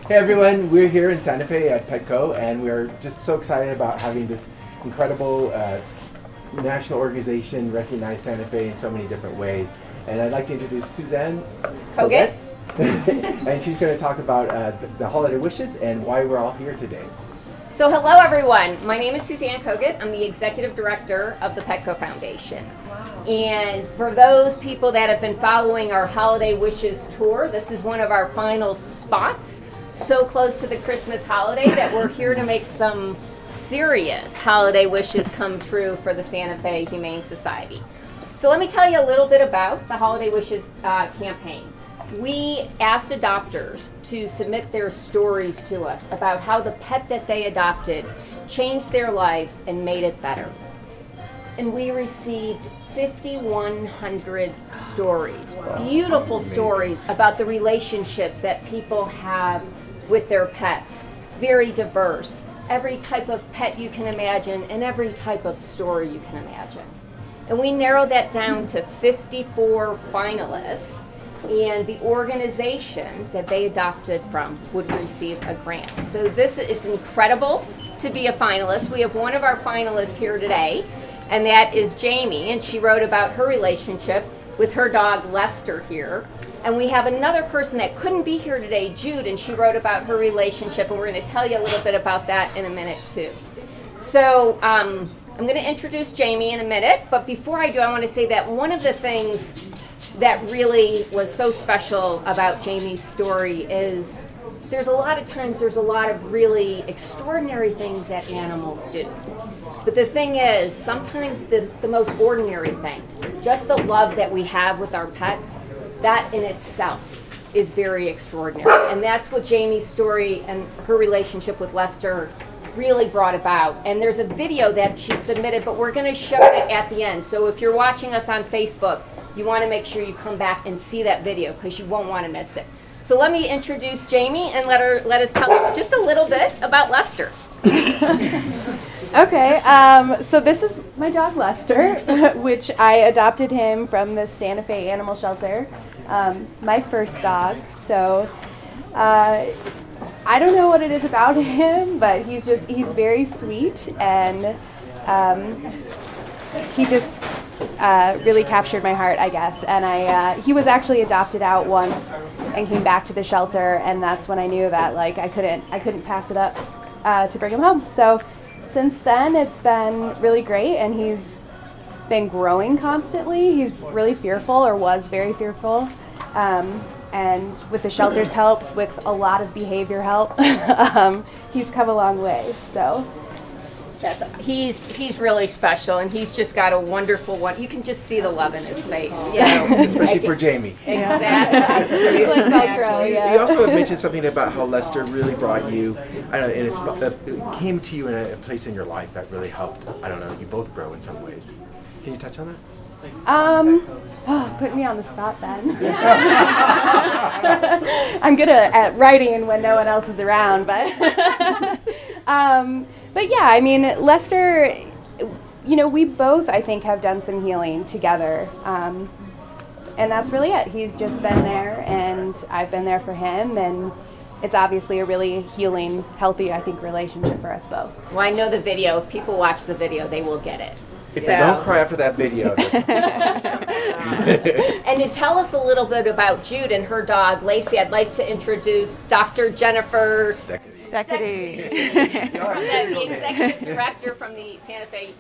Hey everyone, we're here in Santa Fe at Petco, and we're just so excited about having this incredible national organization recognize Santa Fe in so many different ways. And I'd like to introduce Suzanne Koget, and she's going to talk about the holiday wishes and why we're all here today. So hello everyone, my name is Suzanne Koget. I'm the Executive Director of the Petco Foundation. Wow. And for those people that have been following our Holiday Wishes tour, this is one of our final spots. So close to the Christmas holiday that we're here to make some serious holiday wishes come true for the Santa Fe Humane Society. So let me tell you a little bit about the Holiday Wishes campaign. We asked adopters to submit their stories to us about how the pet that they adopted changed their life and made it better. And we received 5,100 stories, beautiful stories about the relationship that people have with their pets. Very diverse, every type of pet you can imagine and every type of story you can imagine. And we narrowed that down to 54 finalists, and the organizations that they adopted from would receive a grant. So it's incredible to be a finalist. We have one of our finalists here today, and that is Jamie, and she wrote about her relationship with her dog Lester here. And we have another person that couldn't be here today, Jude, and she wrote about her relationship, and we're going to tell you a little bit about that in a minute too. So I'm going to introduce Jamie in a minute, but before I do, I want to say that one of the things that really was so special about Jamie's story is there's a lot of really extraordinary things that animals do. But the thing is, sometimes the most ordinary thing, just the love that we have with our pets, that in itself is very extraordinary. And that's what Jamie's story and her relationship with Lester really brought about. And there's a video that she submitted, but we're going to show it at the end. So if you're watching us on Facebook, you want to make sure you come back and see that video because you won't want to miss it. So let me introduce Jamie and let us tell just a little bit about Lester. Okay, so this is my dog Lester, which I adopted him from the Santa Fe Animal Shelter, my first dog. So I don't know what it is about him, but he's very sweet, and he just really captured my heart, I guess. And he was actually adopted out once and came back to the shelter, and that's when I knew that I couldn't pass it up to bring him home. So since then, it's been really great, and he's been growing constantly. He's really fearful, or was very fearful. And with the shelter's help, with a lot of behavior help, he's come a long way. So he's really special, and he's just got a wonderful one. You can just see the love in his face. Yeah. Especially for Jamie. Exactly. You also mentioned something about how Lester really brought you, I don't know, it came to you in a place in your life that really helped, I don't know, you both grow in some ways. Can you touch on that? Put me on the spot then. I'm good at writing when no one else is around, but yeah, I mean, Lester, we both, I think, have done some healing together, and that's really it. He's just been there, and I've been there for him, and it's obviously a really healing, healthy, I think, relationship for us both. Well, I know the video. If people watch the video, they will get it. If they don't cry after that video. And to tell us a little bit about Jude and her dog, Lacey, I'd like to introduce Dr. Jennifer Steckity. The Executive Director from the Santa Fe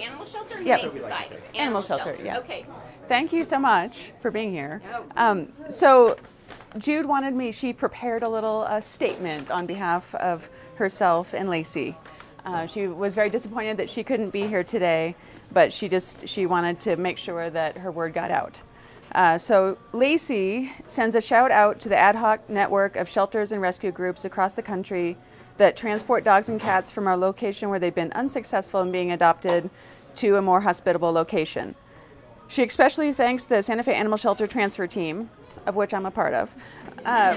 Animal Shelter? Yep. Society. Animal Shelter, yeah. Okay. Thank you so much for being here. So Jude wanted me, she prepared a little statement on behalf of herself and Lacey. She was very disappointed that she couldn't be here today, but she wanted to make sure that her word got out. So Lacey sends a shout out to the ad hoc network of shelters and rescue groups across the country that transport dogs and cats from our location where they've been unsuccessful in being adopted to a more hospitable location. She especially thanks the Santa Fe Animal Shelter transfer team, of which I'm a part of,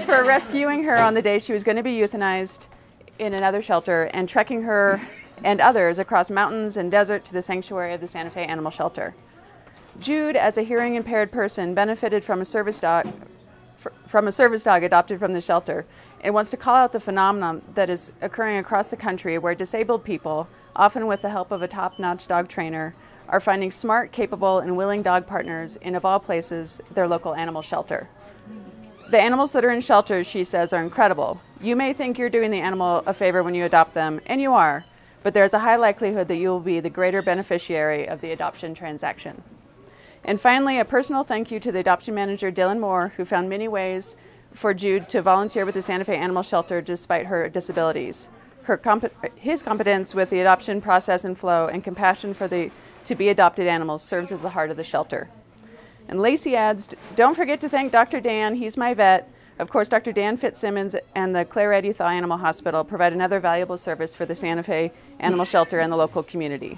for rescuing her on the day she was going to be euthanized in another shelter and trekking her and others across mountains and desert to the sanctuary of the Santa Fe Animal Shelter. Jude, as a hearing impaired person, benefited from a service dog adopted from the shelter It wants to call out the phenomenon that is occurring across the country where disabled people, often with the help of a top-notch dog trainer, are finding smart, capable, and willing dog partners in, of all places, their local animal shelter. The animals that are in shelters, she says, are incredible. You may think you're doing the animal a favor when you adopt them, and you are, but there's a high likelihood that you will be the greater beneficiary of the adoption transaction. And finally, a personal thank you to the adoption manager, Dylan Moore, who found many ways for Jude to volunteer with the Santa Fe Animal Shelter despite her disabilities. His competence with the adoption process and flow and compassion for the to-be adopted animals serves as the heart of the shelter. And Lacey adds, don't forget to thank Dr. Dan, he's my vet. Of course, Dr. Dan Fitzsimmons and the Claire Eddy Thaw Animal Hospital provide another valuable service for the Santa Fe Animal Shelter and the local community.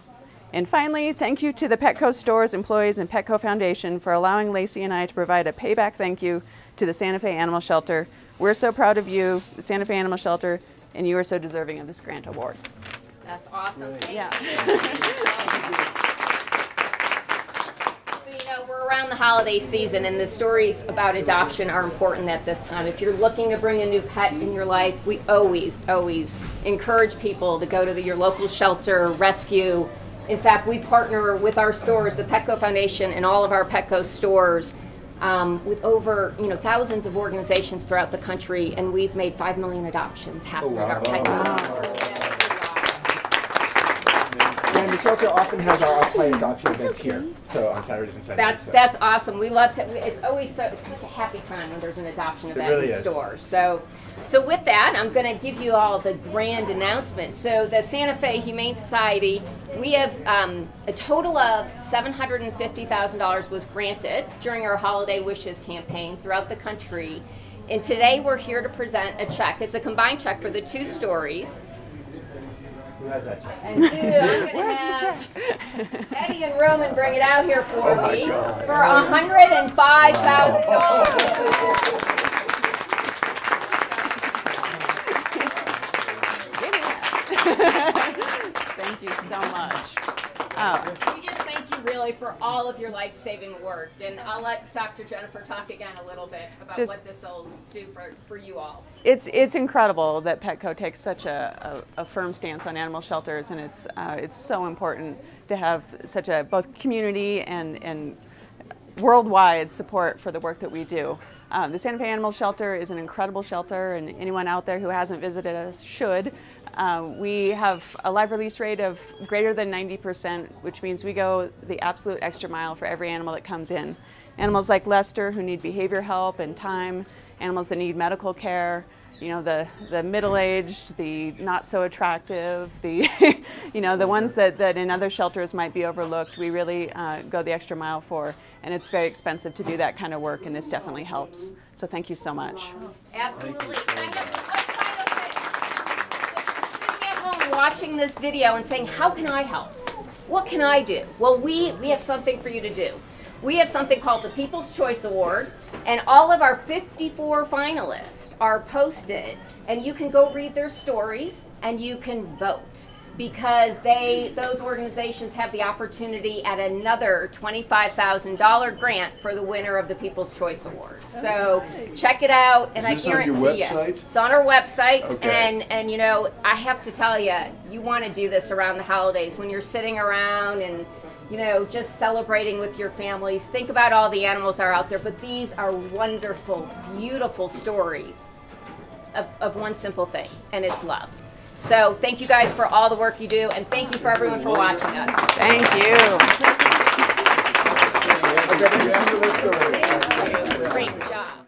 And finally, thank you to the Petco stores, employees, and Petco Foundation for allowing Lacey and I to provide a payback thank you to the Santa Fe Animal Shelter. We're so proud of you, the Santa Fe Animal Shelter, and you are so deserving of this grant award. That's awesome. Yeah. We're around the holiday season, and the stories about adoption are important at this time. If you're looking to bring a new pet in your life, we always encourage people to go to your local shelter, rescue. In fact, we partner with our stores, the Petco Foundation, and all of our Petco stores with over thousands of organizations throughout the country, and we've made 5 million adoptions happen at our Petco stores. And the shelter often has our offsite adoption events here, so on Saturdays and Sundays. That's awesome. We love to. It's such a happy time when there's an adoption event really in the store. So with that, I'm going to give you all the grand announcement. So the Santa Fe Humane Society, we have a total of $750,000 was granted during our Holiday Wishes campaign throughout the country, and today we're here to present a check. It's a combined check for the two stories. Who has that check? And dude, I'm going to have Eddie and Roman bring it out here for me for $105,000. Thank you so much. We just thank you really for all of your life-saving work. And I'll let Dr. Jennifer talk again a little bit about what this will do for you all. It's incredible that Petco takes such a firm stance on animal shelters, and it's so important to have such a both community and worldwide support for the work that we do. The Santa Fe Animal Shelter is an incredible shelter, and anyone out there who hasn't visited us should. We have a live release rate of greater than 90%, which means we go the absolute extra mile for every animal that comes in. Animals like Lester who need behavior help and time, animals that need medical care, the middle-aged, the not so attractive, the the ones that in other shelters might be overlooked. We really go the extra mile for, and it's very expensive to do that kind of work, and this definitely helps. So thank you so much. Absolutely. Watching this video and saying, how can I help? What can I do? Well, we have something for you to do. We have something called the People's Choice Award, and all of our 54 finalists are posted, and you can go read their stories and you can vote, because those organizations have the opportunity at another $25,000 grant for the winner of the People's Choice Awards. So check it out, and I guarantee you, it's on our website. Okay. And I have to tell you, you want to do this around the holidays when you're sitting around and just celebrating with your families. Think about all the animals that are out there, but these are wonderful, beautiful stories of one simple thing, and it's love. So thank you guys for all the work you do, and thank you for everyone for watching us. Thank you. Great job.